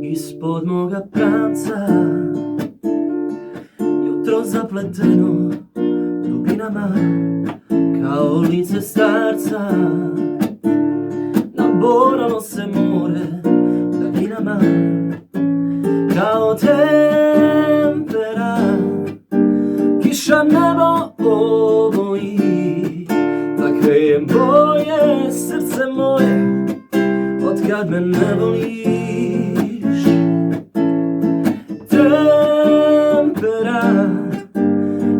Ispod moga pranca jutro zapleteno u dubinama kao lice starca. Naboralo se more u daljinama kao tempera. Kiša nebo oboji, takve je boje srce moje otkad me ne voliš. Tempera,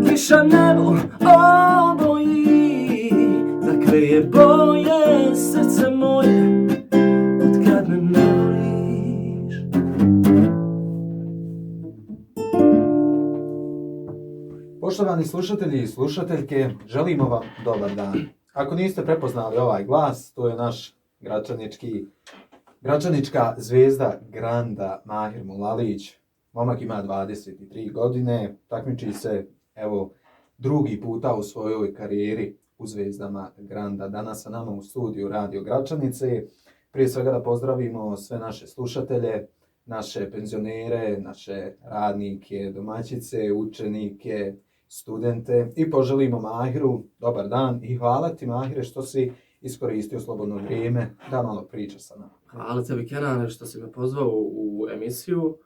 kiša nebo oboji, takve je boje srce moje otkad me ne voliš. Poštovani slušatelji i slušateljke, želimo vam dobar dan. Ako niste prepoznali ovaj glas, to je naš gračanička zvezda Granda Mahir Mulalić. Momak ima 23 godine, takmiči se evo drugi puta u svojoj karijeri u zvezdama Granda. Danas sa nama u studiju Radio Gračanice. Prije svega da pozdravimo sve naše slušatelje, naše penzionere, naše radnike, domaćice, učenike, studente i poželimo Mahiru dobar dan i hvala ti Mahire što si iskoristio slobodno vrijeme da malo pričaš sa nama. Hvala tebi Kenane što si me pozvao u emisiju.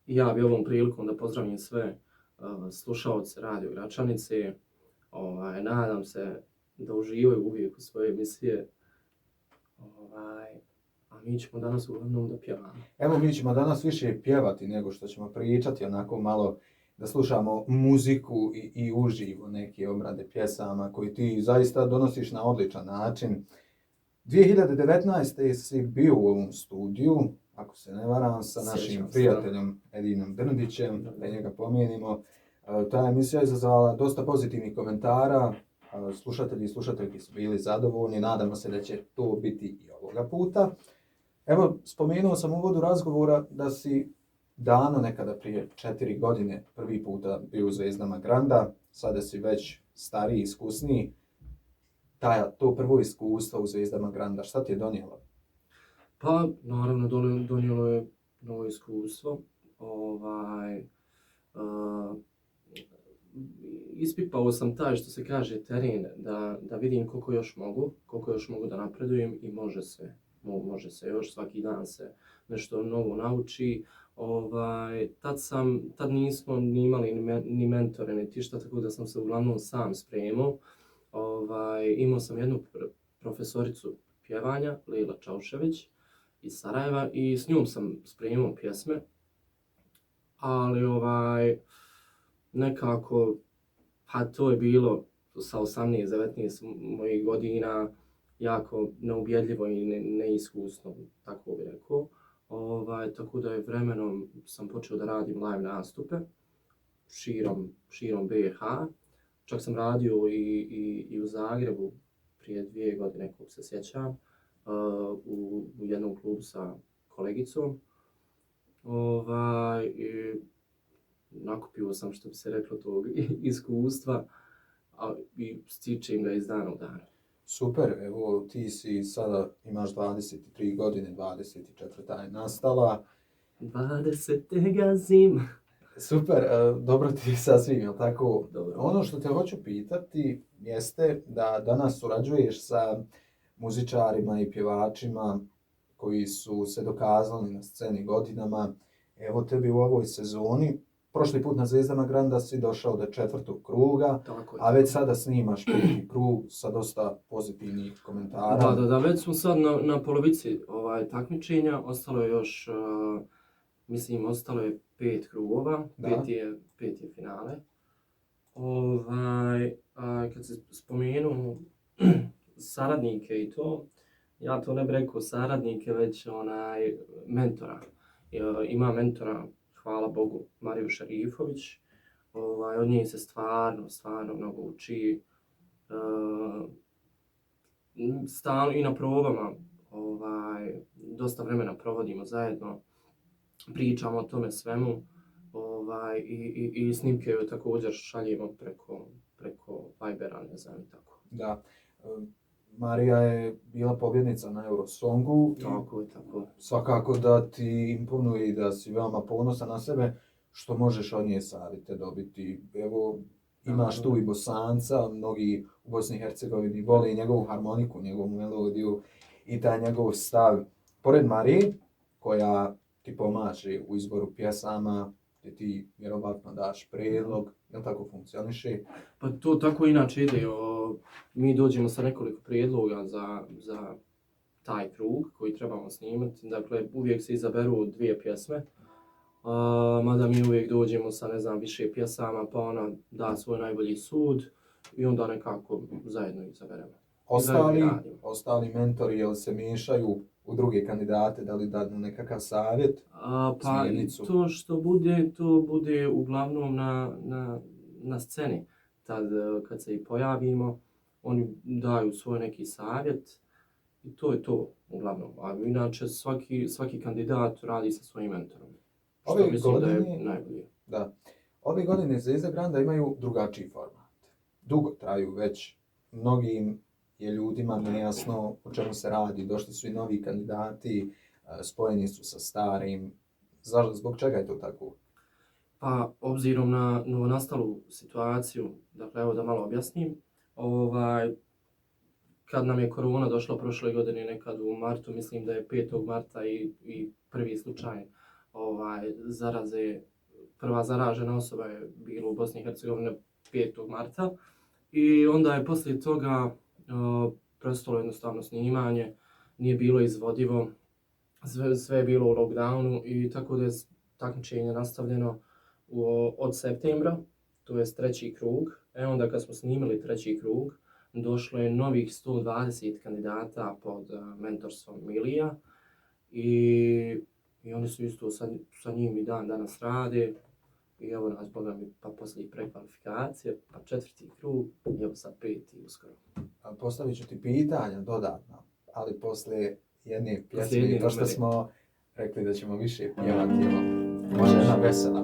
Ja bi ovom prilikom da pozdravim sve slušaoce Radio Gračanice. Nadam se da uživaju uvijek u svoje emisije. A mi ćemo danas uglavnom da pjevamo. Evo mi ćemo danas više pjevati nego što ćemo pričati, onako malo da slušamo muziku i uživo neke obrade pjesama koji ti zaista donosiš na odličan način. 2019. si bio u ovom studiju, ako se ne varam, sa našim prijateljom Edinom Brndićem, da njega pomijenimo. Ta emisija je izazvala dosta pozitivnih komentara, slušatelji i slušateljki su bili zadovoljni, nadamo se da će to biti i ovoga puta. Evo, spomenuo sam u uvodu razgovora da si davno nekada prije 4 godine prvi puta bio u zvezdama Granda, sada si već stariji, iskusniji. To prvo iskustvo u zvezdama Granda, šta ti je donijelo? Pa, naravno, donijelo je novo iskustvo. Ispipao sam taj, što se kaže, teren, da vidim koliko još mogu da napredujem i može se još, svaki dan se nešto novo nauči. Tad nismo ni imali ni mentore, ni tišta, tako da sam se uglavnom sam spremao. Imao sam jednu profesoricu pjevanja, Lejla Čaušević iz Sarajeva i s njom sam spremao pjesme. Ali nekako, to je bilo sa 18-19 mojih godina jako neubjedljivo i neiskusno, tako bih rekao. Tako da je vremenom sam počeo da radim live nastupe širom BiH. Čak sam radio i u Zagrebu prije 2 godine, kako se sjećam, u jednom klubu sa kolegicom. I nakupio sam, što bi se reklo, tog iskustva i stičem ga iz dana u dan. Super, evo ti si sada imaš 23 godine, 24. je nastala. 20. zima. Super, dobro ti sasvim, jel tako? Dobro. Ono što te hoću pitati jeste da danas surađuješ sa muzičarima i pjevačima koji su se dokazali na sceni godinama. Evo tebi u ovoj sezoni, prošli put na Zvezdama Granda si došao do 4. kruga, a već sada snimaš 5. krug sa dosta pozitivnih komentara. Da, već smo sad na polovici takmičenja, ostalo je još, ostalo je 5 krugova, 5 je finale. Kad se spomenu saradnike i to, ja to ne bih rekao saradnike, već mentora. Ima mentora, hvala Bogu, Mariju Šarifović. Od nje se stvarno mnogo uči. Stalno i na probama, dosta vremena provodimo zajedno, pričamo o tome svemu. I snimke joj također šaljemo preko Vibera, ne znam i tako. Da. Marija je bila pobjednica na Eurosongu. Tako. Svakako da ti imponuje i da si veoma ponosan na sebe, što možeš od nje savjete dobiti. Evo, imaš tu i Bosanca, mnogi u Bosni i Hercegovini vole njegovu harmoniku, njegovu melodiju i taj njegov stav. Pored Marije, koja ti pomaže u izboru pjesama, gdje ti vjerovatno daš prijedlog, jel tako funkcioniše? Pa to tako inače ide. Mi dođemo sa nekoliko prijedloga za taj krug koji trebamo snimati. Dakle, uvijek se izaberu 2 pjesme. Mada mi uvijek dođemo sa, ne znam, više pjesama, pa ona da svoj najbolji sud i onda nekako zajedno izaberemo. Ostali mentori, jel se miješaju u druge kandidate, da li dadnu nekakav savjet, pa smjernicu? To bude uglavnom na sceni. Tad kad se i pojavimo, oni daju svoj neki savjet i to je to uglavnom. A inače svaki kandidat radi sa svojim mentorom. Što mislim da je najbolje. Da. Ove godine za Izagranda imaju drugačiji format. Dugo traju već. Mnogim je ljudima nejasno o čemu se radi. Došli su i novi kandidati, spojeni su sa starim. Zbog čega je to tako? Pa, obzirom na novonastalu situaciju, dakle, evo da malo objasnim, kad nam je korona došla prošle godine nekad u martu, mislim da je 5. marta i prvi slučaj zaraze, prva zaražena osoba je bila u Bosni i Hercegovini 5. marta i onda je poslije toga prestalo jednostavno snimanje, nije bilo izvodivo, sve je bilo u lockdownu i tako da je takmičenje nastavljeno od septembra, to je 3. krug. Onda kad smo snimili 3. krug, došlo je novih 120 kandidata pod mentorstvom Milija i oni su isto sa njim i dan danas rade. I evo nas, boga mi, pa poslije prekvalifikacije, pa 4. krug, i evo sad 5. uskoro. Postavit ću ti pitanja dodatno, ali poslije jedne pjesme, to što smo rekli da ćemo više pjevati, može jedna vesela.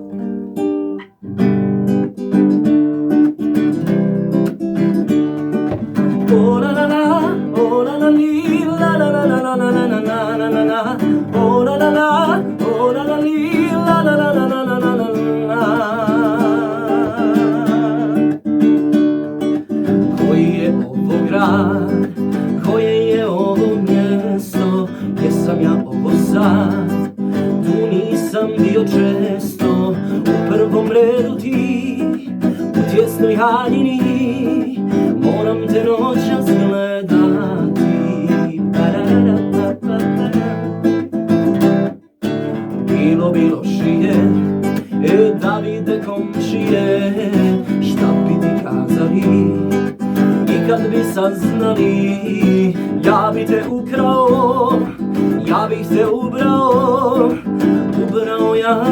Oh la la la, oh la la li, la la la la la la la la la la la. Oh la la la, oh la la li, la la la la la la la la la. Koji je ovo grad, koje je ovo mjesto, gdje sam ja ovo sad, tu nisam bio često, u prvom redu ti, u tjesnoj haljini, moram te noćas gledati. Bilo lošije, da vide komšije, šta bi ti kazali, i kad bi saznali, ja bi te ukrao, ja bih te ubrao ja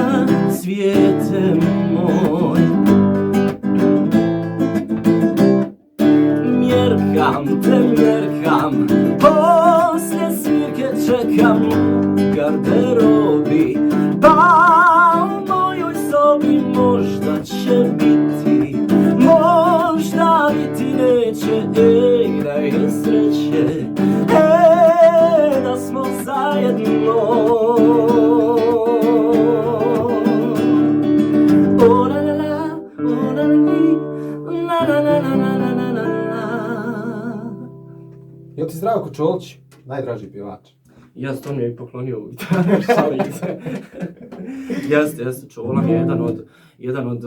svijete moj. Mjerkam, poslije svirke čekam garderobi, pa u mojoj sobi možda će biti, možda biti neće, da je sreće, da smo zajedno. Oh la la la, oh la la li, la la la la la la la la. Jel ti Zdravko Čolić najdraži pjevač? Jeste, on mi je i poklonio ovu gitaru, šalim se. Jeste, Čola mi je jedan od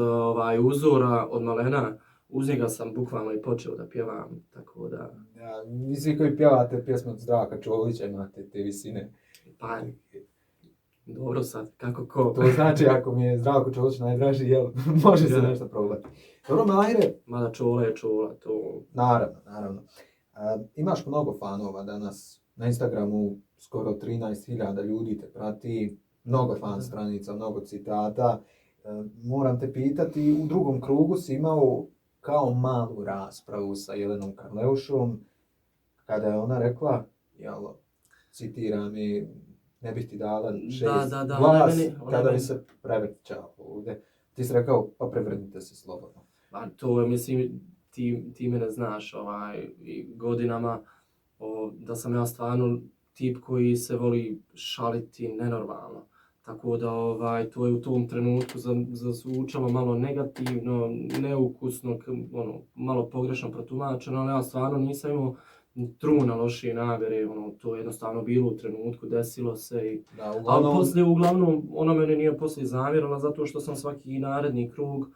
uzora od malena. Uz njega sam bukvalno i počeo da pjevam, tako da... Ja, vi svi koji pjevate pjesme od Zdravka Čolića imate te visine. Pa, dobro sad, kako ko... To znači ako mi je Zdravko Čolić najdraži, jel, može se nešto probati. Dobro, Mahire. Mada Čola je Čola, to... Naravno. Imaš mnogo fanova danas. Na Instagramu skoro 13.000 ljudi te prati, mnogo fan stranica, mnogo citata. Moram te pitati, u drugom krugu si imao kao malu raspravu sa Jelenom Karleušom, kada je ona rekla, citiram i ne bih ti dala 6 glas, kada bi se prevrćao ovdje. Ti si rekao, pa prevrnite se slobodno. To je, mislim, ti mene znaš, godinama da sam ja stvarno tip koji se voli šaliti nenormalno. Tako da to je u tom trenutku zazvučalo malo negativno, neukusno, malo pogrešno protumačeno, ali ja stvarno nisam imao truna lošije namjere, to je jednostavno bilo u trenutku, desilo se i... Da, uglavnom... Ali poslije, uglavnom, ona mene nije poslije zamjerila zato što sam svaki naredni krug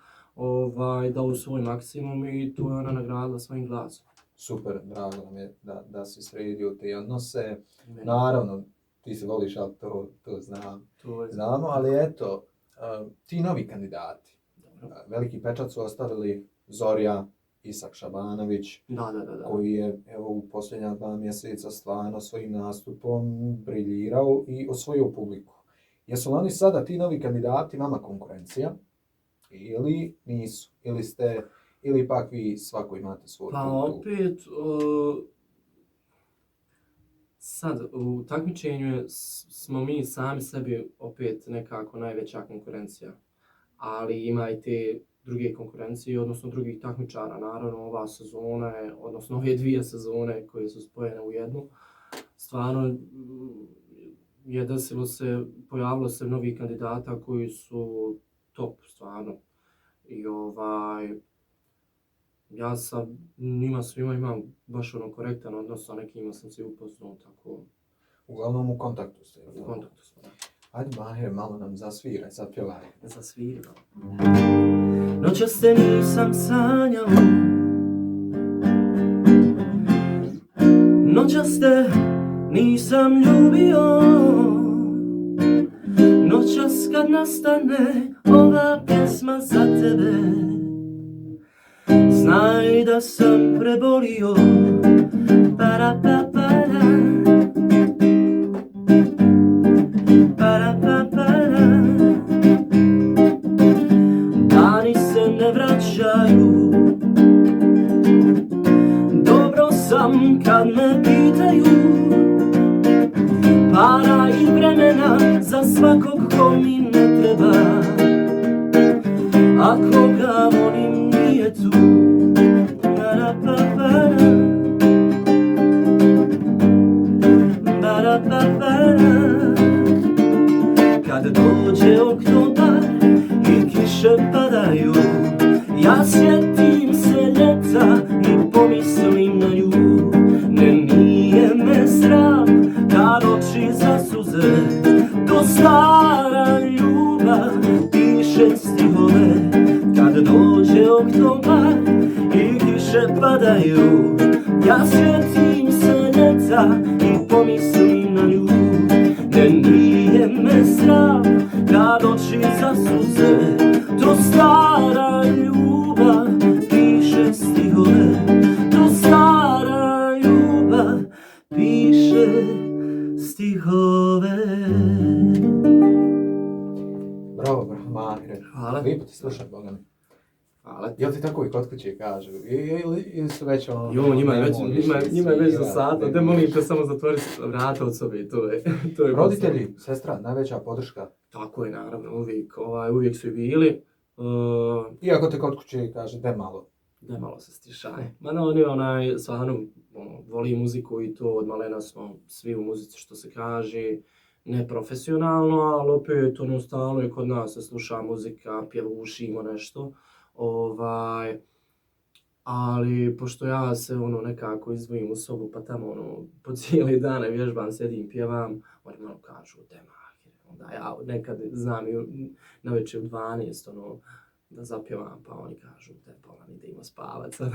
dao svoj maksimum i tu je ona nagradila svojim glasom. Super, drago nam je da si sredio te odnose. Naravno, ti se voliš, ali to znam. Znamo, ali eto, ti novi kandidati. Veliki pečat su ostavili Zorja, Isak Šabanović, koji je u posljednja 2 mjeseca stvarno svojim nastupom briljirao i osvojio publiku. Jesu li oni sada, ti novi kandidati, vama konkurencija? Ili nisu? Ili ipak vi svako imate svoju Pa opet, sad u takmičenju smo mi sami sebi opet nekako najveća konkurencija. Ali ima i te druge konkurencije, odnosno drugih takmičara. Naravno, ova sezona je, odnosno ove 2 sezone koje su spojene u jednu, stvarno je pojavilo se novi kandidata koji su top, stvarno. I ja sa njima svima imam baš korektan odnos, a nekima sam se upoznao, tako... Uglavnom u kontaktu ste. U kontaktu smo, da. Ajde, Maher, malo nam zasviraj, zapjevaj. Zasviraj. Noćas te nisam sanjao, noćas te nisam ljubio, noćas kad nastane ova pjesma za tebe, znaj da sam prebolio. Para pa para, para pa para. Dani se ne vraćaju, dobro sam kad me pitaju. Para i vremena za svakog ko mi ne treba, ako ga volim nije tu. Para pa para, para pa para. Kad dođe oktobar i kiše padaju, ja sjetim se ljeta i pomislim na nju. Ne, nije me sram kad oči zasuze, to stara ljubav piše stihove. Kad dođe oktobar i kiše padaju, ja sjetim se ljeta i pomislim na nju. Ne, nije me sram kad oči zasuze, to stara ljubav piše stihove. To stara ljubav piše stihove. Bravo, Mahire. Hvala. Lijepo ti slušat, Boga mi. Hvala. Jel ti tako i kod kuće kažu? Ili su već ono... Jo, njima je već za sata, da molim te samo zatvori vrata od sobe, to je roditelji, sestra, najveća podrška. Tako je, naravno, uvijek su i bili. Iako te kod kuće kaže, de malo se stišaj. Oni stvarno voli muziku i to od malena smo svi u muzici, što se kaže, neprofesionalno, ali opet stalno je kod nas se sluša muzika, pjevušimo nešto. Ali pošto ja se nekako izdvojim u sobu, pa tamo po cijeli dane vježbam, sjedim, pjevam, oni malo kažu Mahir. Onda ja nekad znam i navečer u 12 da zapjevam, pa oni kažu Bolan, idemo spavat sad.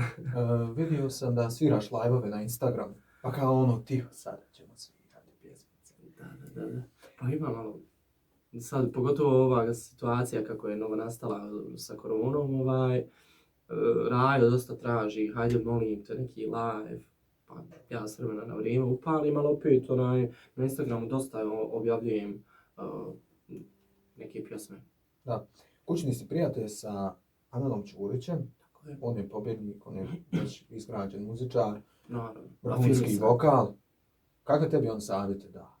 Vidio sam da sviraš live-ove na Instagram, pa kao tiho sada ćemo svirati pjesmice. Da. Pa ima malo. Sad, pogotovo ova situacija kako je novo nastala sa koronom, Rajo dosta traži, hajde molim te neki live, pa ja s vremena na vrijeme upalim, ali opet na Instagramu dosta objavljujem neke pjesme. Da, kućni si prijatelj sa Amelom Ćurićem, on je pobjednik, on je već izgrađen muzičar, vrhunski vokal. Kako tebi on savjete da?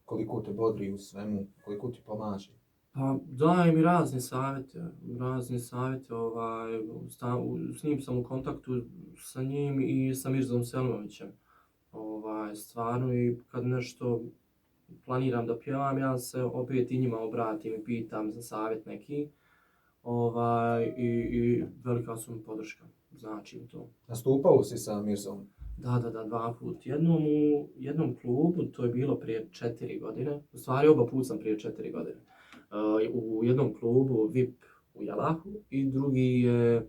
Koliko te bodri u svemu, koliko ti pomaže? Pa daje mi razne savjete, s njim sam u kontaktu sa njim i sa Mirzom Selimovićem. Stvarno i kad nešto planiram da pjevam, ja se opet i njima obratim i pitam za savjet neki. I velika su mi podrška, znači to. Nastupao si sa Mirzom? Da, 2 put. Jednom u jednom klubu, to je bilo prije 4 godine. U stvari oba put sam prije 4 godine. U jednom klubu VIP u Jalahu i drugi je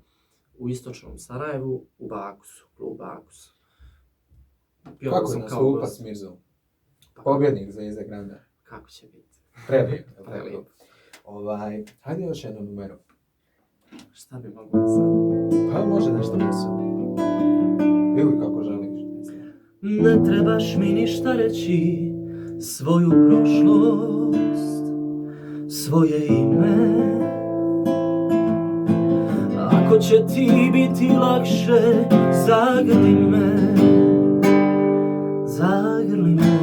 u istočnom Sarajevu u Bakusu, klub Bakus. Kako je nastupat s Mirzom? Pobjednik za Ize Granda. Kako će biti? Prelijep. Prelijep. Hajde još jednu numeru. Šta bi moglo da sad? Pa može nešto pisati. Ili kako želiš. Ne trebaš mi ništa reći, svoju prošlost, svoje ime. Ako će ti biti lakše, zagrli me, zagrli me.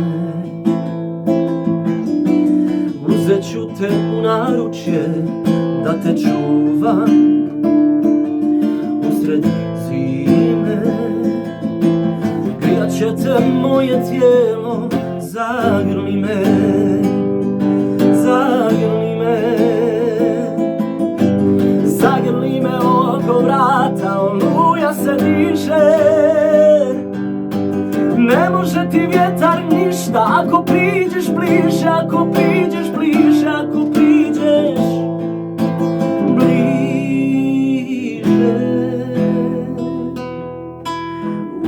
Uzet ću te u naručje, da te čuvam usred zime. Grijat će te moje tijelo, zagrli me, zagrli me. Zagrli me oko vrata, oluja se diže. Ne može ti vjetar ništa ako priđeš bliže, ako priđeš bliže, ako priđeš bliže.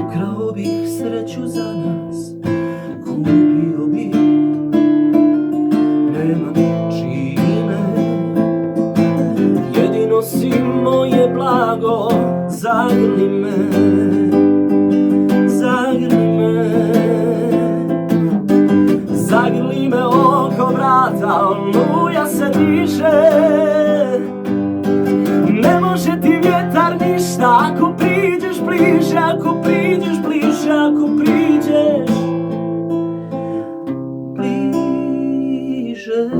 Ukrao bih sreću za nas, kupio bih, nema čime. Jedino si moje blago, zagrli me, zagrli me. Zagrli me oko vrata, oluja se diže. Ne može ti vjetar ništa ako priđeš bliže, ako priđeš bliže, ako priđeš bliže.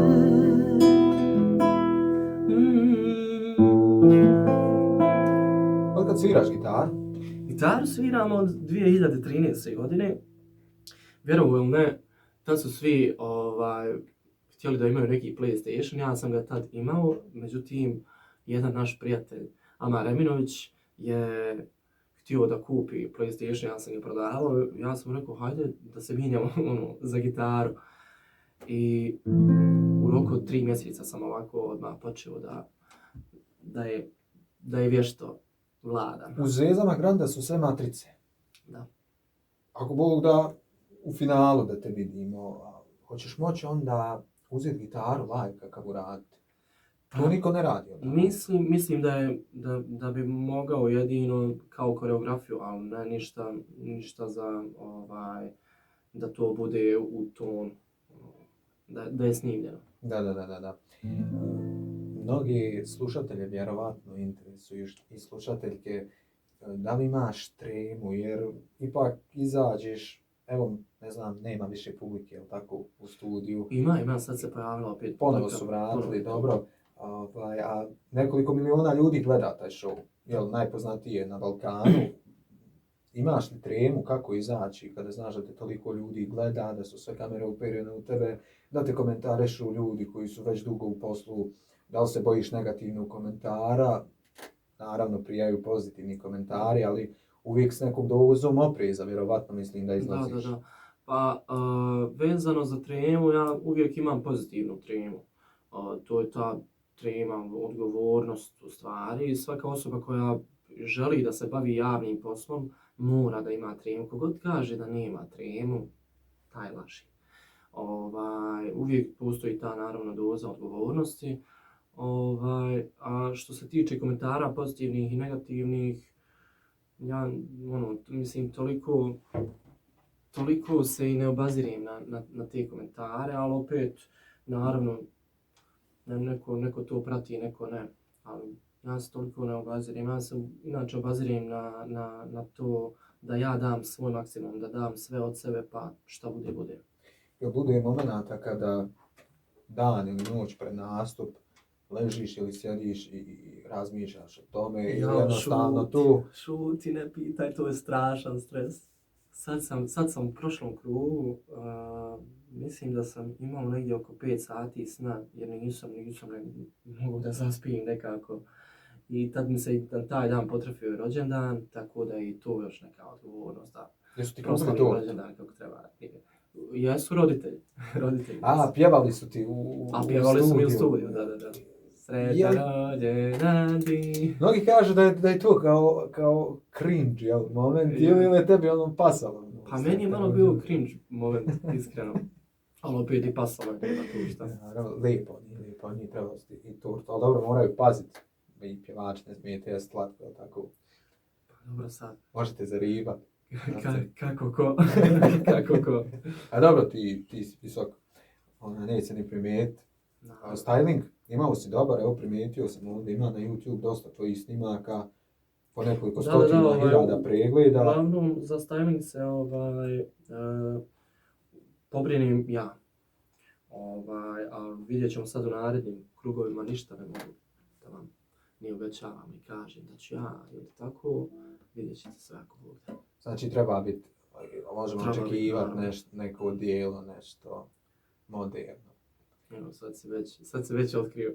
Od kad sviraš gitaru? Gitaru sviram od 2013. godine. Vjerovo ili ne, tad su svi htjeli da imaju neki PlayStation, ja sam ga tad imao, međutim, jedan naš prijatelj, Amar Eminović, je htio da kupi PlayStation, ja sam ga prodavao, ja sam rekao, hajde da se mijenjamo za gitaru. I u roku od 3 mjeseca sam ovako odmah počeo da je vješto vladan. U zvezdama Granda su sve matrice. Da. Ako Bog da u finalu da te vidimo, hoćeš moći onda uzeti gitaru live kakav uraditi? To niko ne radi. Mislim da bi mogao jedino kao koreografiju, ali ne ništa za da to bude u ton, da je snimljeno. Da. Mnogi slušatelje vjerovatno interesuju i slušateljke da li imaš tremu, jer ipak izađeš, evo, ne znam, nema više publike, jel tako, u studiju. Ima, sad se pojavilo opet. Ponovo su vratili, dobro. A nekoliko miliona ljudi gleda taj show, jel, najpoznatiji je na Balkanu. Imaš li tremu kako izaći kada znaš da te toliko ljudi gleda, da su sve kamere uperene u tebe, da te komentarešu ljudi koji su već dugo u poslu, da li se bojiš negativnog komentara? Naravno, prijaju pozitivni komentari, ali uvijek s nekom dozom opreza, vjerovatno mislim da izlaziš. Da. Pa, vezano za tremu, ja uvijek imam pozitivnu tremu. To je ta trema, odgovornost u stvari. Svaka osoba koja želi da se bavi javnim poslom mora da ima tremu. Kogod kaže da nema tremu, taj laži. Uvijek postoji ta naravno doza odgovornosti. A što se tiče komentara pozitivnih i negativnih, ja mislim toliko se i ne obazirem na te komentare, ali opet naravno neko to prati, neko ne. Ali ja se toliko ne obazirem, ja se inače obazirem na to da ja dam svoj maksimum, da dam sve od sebe pa šta bude. Jel bude momenata kada dan ili noć pred nastup ležiš ili sjediš i razmišljaš o tome ili jednostavno tu? Šuti, ne pitaj, to je strašan stres. sad sam u prošlom krugu, mislim da sam imao negdje oko 5 sati sna, jer nisam mogu da zaspijem nekako. I tad mi se i taj dan potrefio rođendan, tako da i to još neka odgovornost da Jesu ti kupili proslavim to? rođendan kako treba. Jesu roditelji. A, pjevali su ti u pjevali su mi u studiju. studiju, da. Sretan rođendan ti. Mnogi kažu da je to kao cringe, jel, moment, ili je tebi ono pasalo? Pa meni je malo bio cringe moment, iskreno. Ali opet i pasalo je na to šta. Lijepo, nije trebalo i to, ali dobro, moraju paziti. I pjevači ne smijete jesti slatko, tako. Pa dobro sad. Možete zaribat. Kako ko. A dobro, ti si visok, neće ni primijetiti. Styling, imao si dobar, evo primijetio sam ovdje, ima na YouTube dosta tvojih snimaka, po nekoliko stotina hiljada pregleda. Uglavnom, za styling se pobrinim ja. A vidjet ćemo sad u narednim krugovima, ništa ne mogu da vam ne obećavam i kažem da ću ja ili tako, vidjet ćete sve ako bude. Znači treba biti, možemo očekivati neko dijelo, nešto moderno. Evo, sad se već otkrio.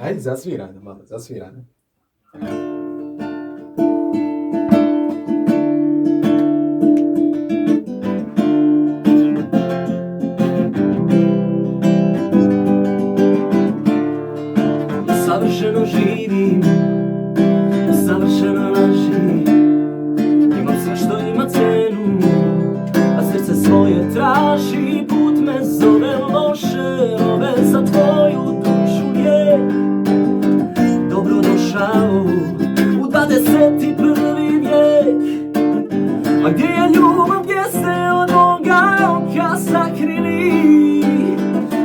Ajde, zasviraj malo. Savršeno živim, savršeno lažim, imam sve što ima cenu, a srce svoje traži, put me zove loše, ove za tvoju dušu je dobrodošao u 21. vijek. A gdje je ljubav, gdje ste od moga oka sakrili,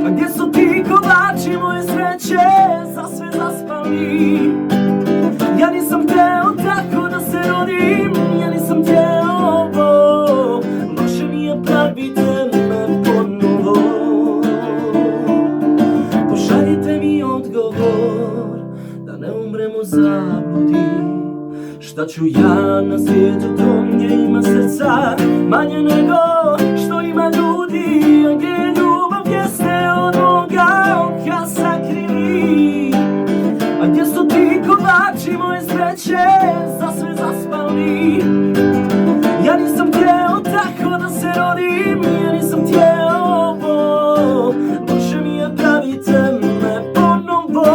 a gdje su ti kovači moje sreće za sve zaspali. Ja nisam hteo tako da se rodim, ja nisam hteo ovo, loše mi je pravite me ponovo. Pošaljite mi odgovor, da ne umrem u zabludi. Šta ću ja na svijetu tom gdje ima srca manje nego što ima ljudi, a gdje je ljubav, gdje ste od moga oka sakrili, a gdje su ti kovači moje sreće za sve zaspali. Ja nisam hteo tako da se rodim, ja nisam hteo ovo, loše mi je pravite me ponovo.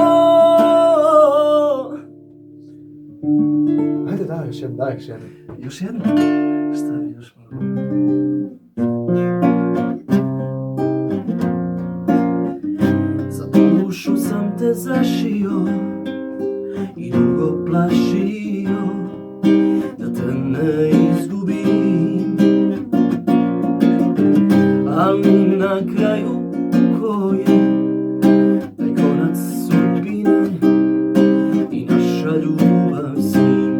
Ajde, daj još jednu. Još jedno? Šta bi još malo? Za dušu sam te zašio i dugo plašio da te ne izgubim, ali na kraju ko je taj konac sudbine i naša ljubav s njim.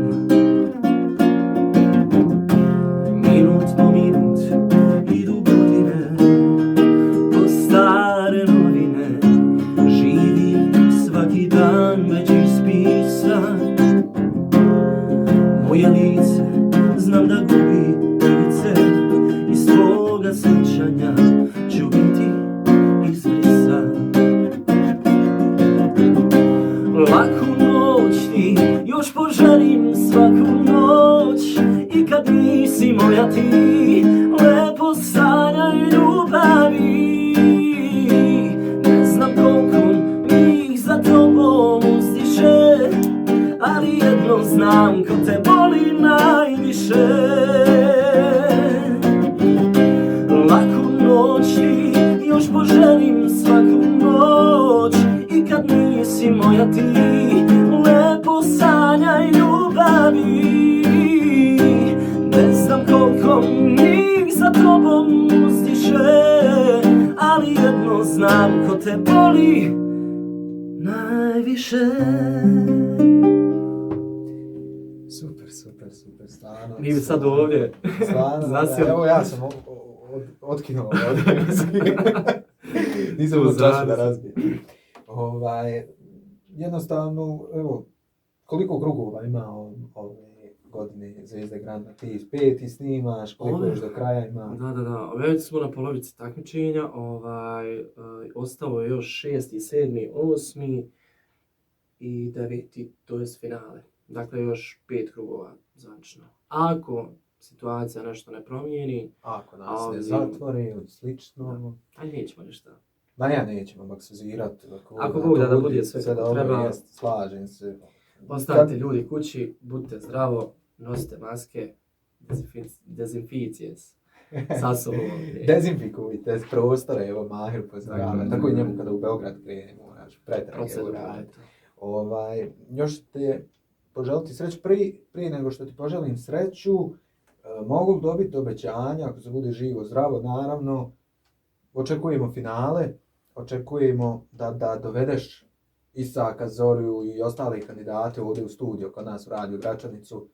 Minut po minut idu godine, ko stare novine, živim svaki dan već ispisan. Moje lice znam da gubi ivice, iz tvoga sjećanja ću biti izbrisan. Laku noć ti još poželim svaku noć, i kad nisi moja ti lepo sanjaj ljubavi. Ne znam koliko njih za tobom uzdiše, ali jedno znam ko te boli najviše. Laku noć ti još poželim svaku noć, i kad nisi moja ti lepo sanjaj ljubavi. Ne znam koliko njih za tobom uzdiše, ali jedno znam ko te boli najviše. Super, stvarno. Mi sad ovdje. Stvarno, evo ja sam otkinuo ovdje. Nisam u čašu da razbijem. Jednostavno, evo, koliko krugova ima ove godine Zvezde Granda, ti 5 snimaš, koliko još do kraja ima? Da, već smo na polovici takmičenja, ostalo je još 6., 7., 8. i 9. to je finale. Dakle, još 5 krugova zvanično. Ako situacija nešto ne promijeni... Ako nas ne zatvori ili slično... Aj, nećemo ništa. Ma ja nećemo maksuzirati. Ako Bog da bude sve kako treba... Slažem se. Ostanite ljudi kući, budite zdravo, nosite maske, dezinficije sa sobom. Dezinfikujte prostore, evo Mahir pozdravlja. Tako i njemu kada u Beograd krene, moraš pretrage uraditi. Još te poželiti sreću prije nego što ti poželim sreću, mogu dobiti obećanja, ako se bude živo, zdravo, naravno. Očekujemo finale, očekujemo da dovedeš Isaka, Zoriju i ostale kandidate ovdje u studio kod nas u radiju Gračanicu.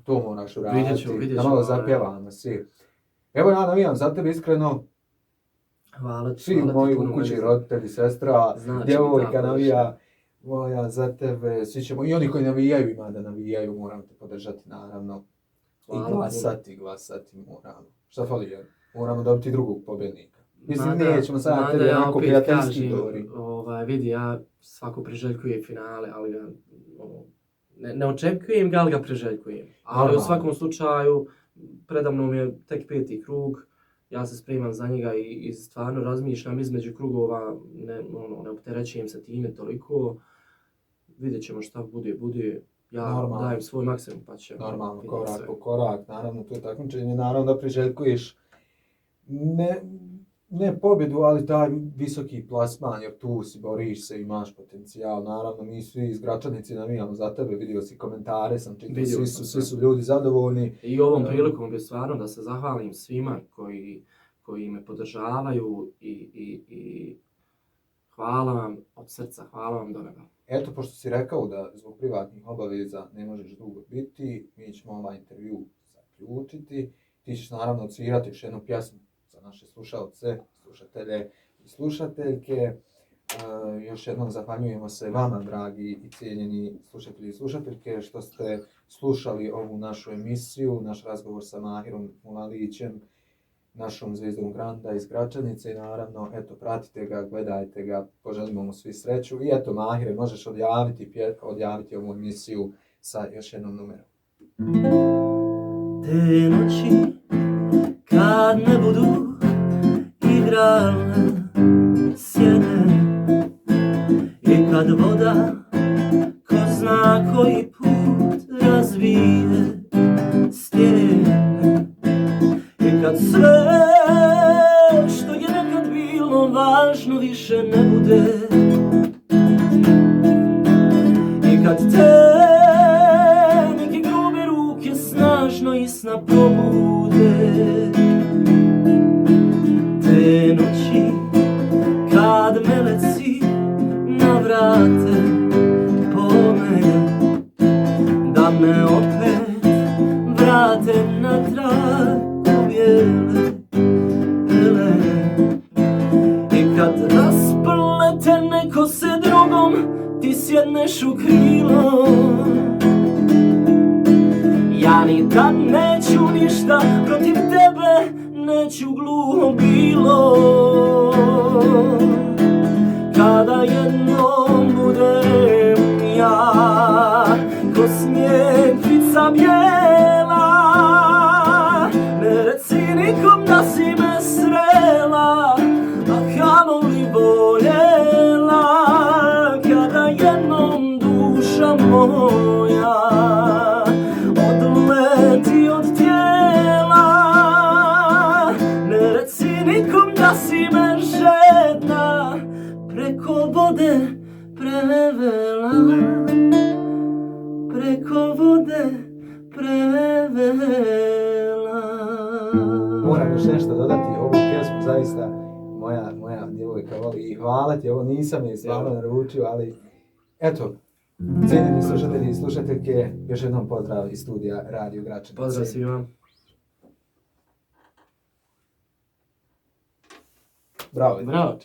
To moraš uraditi, da malo zapjevamo svi. Evo ja navijam za tebe iskreno. Hvala svi moji u kući, roditelji, sestra, djevojka navija moja za tebe. Svi ćemo, i oni koji navijaju ima da navijaju, moramo te podržati naravno. I glasati moramo. Šta fali jer? Moramo dobiti drugog pobjednika. Mislim, nećemo sad tebi onako prijateljski govori. Vidi, ja svako priželjkuje finale, ali ne očekujem ga, ali ga priželjkujem. Ali u svakom slučaju, predamnom je tek 5. krug, ja se spremam za njega i stvarno razmišljam između krugova, ne opterećujem se time toliko. Vidjet ćemo šta bude. Ja dajem svoj maksimum pa će... Normalno, korak po korak, naravno to je takmičenje, naravno da priželjkuješ ne pobjedu, ali taj visoki plasman, jer tu si, boriš se, imaš potencijal. Naravno, mi svi iz Gračanice navijamo za tebe, vidio si komentare, sam čitao, svi su ljudi zadovoljni. I ovom prilikom bi stvarno da se zahvalim svima koji me podržavaju i hvala vam od srca, hvala vam do neba. Eto, pošto si rekao da zbog privatnih obaveza ne možeš dugo biti, mi ćemo ovaj intervju zaključiti. Ti ćeš naravno odsvirati još jednu pjesmu za naše slušalce, slušatelje i slušateljke. Još jednom zahvaljujemo se vama, dragi i cijenjeni slušatelji i slušateljke, što ste slušali ovu našu emisiju, naš razgovor sa Mahirom Mulalićem, našom Zvezdom Granda iz Gračanice. I naravno, eto, pratite ga, gledajte ga, poželimo mu svi sreću. I eto, Mahire, možeš odjaviti ovu emisiju sa još jednom numerom. Te noći kad ne budu igrale sjene i kad voda ko zna koji put razvije stijene i kad sve što je nekad bilo važno više ne bude i kad te neke grube ruke snažno i sna probude. Te noći kad meleci navrate po mene, da me opet vrate natrag u bijele i kad rasplete neko se drugom, ti sjedneš u krilo. Ja nikad neću ništa protiv tebe, neću gluho bilo. Kada jednom budem ja ko snjeglica bijela, ne reci nikom da si me srela, a kamoli voljela. Kada jednom duša moja odleti od tijela, ne reci nikom da si me žedna preko vode prevela, preko vode prevela. Moram još nešto dodati, ovu pjesmu zaista moja djevojka voli i hvala ti, ovo nisam je stvarno naručio, ali eto, cijenjeni slušatelji i slušateljke, još jednom pozdrav iz studija Radio Gračanice. Pozdrav svima. Bravo. Bravo.